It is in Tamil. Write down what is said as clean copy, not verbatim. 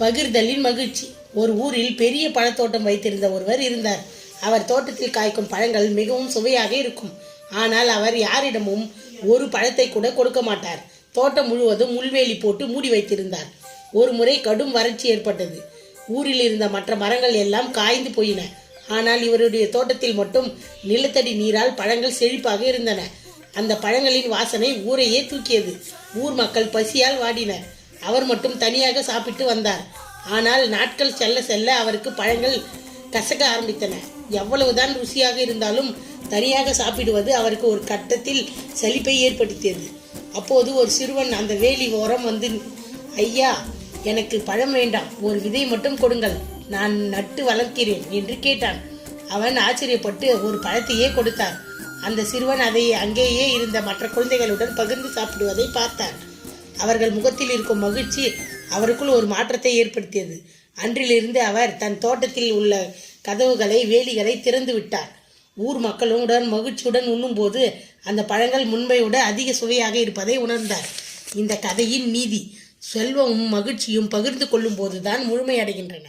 பகிர்தலின் மகிழ்ச்சி. ஒரு ஊரில் பெரிய பழத்தோட்டம் வைத்திருந்த ஒருவர் இருந்தார். அவர் தோட்டத்தில் காய்க்கும் பழங்கள் மிகவும் சுவையாக இருக்கும். ஆனால் அவர் யாரிடமும் ஒரு பழத்தை கூட கொடுக்க மாட்டார். தோட்டம் முழுவதும் முள்வேலி போட்டு மூடி வைத்திருந்தார். ஒரு முறை கடும் வறட்சி ஏற்பட்டது. ஊரில் இருந்த மற்ற மரங்கள் எல்லாம் காய்ந்து போயின. ஆனால் இவருடைய தோட்டத்தில் மட்டும் நிலத்தடி நீரால் பழங்கள் செழிப்பாக இருந்தன. அந்த பழங்களின் வாசனை ஊரையே தூக்கியது. ஊர் மக்கள் பசியால் வாடினர். அவர் மட்டும் தனியாக சாப்பிட்டு வந்தார். ஆனால் நாட்கள் செல்ல செல்ல அவருக்கு பழங்கள் கசக்க ஆரம்பித்தன. எவ்வளவுதான் ருசியாக இருந்தாலும் தனியாக சாப்பிடுவது அவருக்கு ஒரு கட்டத்தில் சலிப்பை ஏற்படுத்தியது. அப்போது ஒரு சிறுவன் அந்த வேலி ஓரம் வந்து, ஐயா, எனக்கு பழம் வேண்டாம், ஒரு விதை மட்டும் கொடுங்கள், நான் நட்டு வளர்க்கிறேன் என்று கேட்டான். அவன் ஆச்சரியப்பட்டு ஒரு பழத்தையே கொடுத்தார். அந்த சிறுவன் அதை அங்கேயே இருந்த மற்ற குழந்தைகளுடன் பகிர்ந்து சாப்பிடுவதை பார்த்தார். அவர்கள் முகத்தில் இருக்கும் மகிழ்ச்சி அவருக்குள் ஒரு மாற்றத்தை ஏற்படுத்தியது. அன்றிலிருந்து அவர் தன் தோட்டத்தில் உள்ள கதவுகளை, வேலிகளை திறந்து விட்டார். ஊர் மக்களுடன் மகிழ்ச்சியுடன் உண்ணும்போது அந்த பழங்கள் முன்பை விட அதிக சுவையாக இருப்பதை உணர்ந்தார். இந்த கதையின் நீதி: செல்வமும் மகிழ்ச்சியும் பகிர்ந்து கொள்ளும் போதுதான் முழுமையடைகின்றன.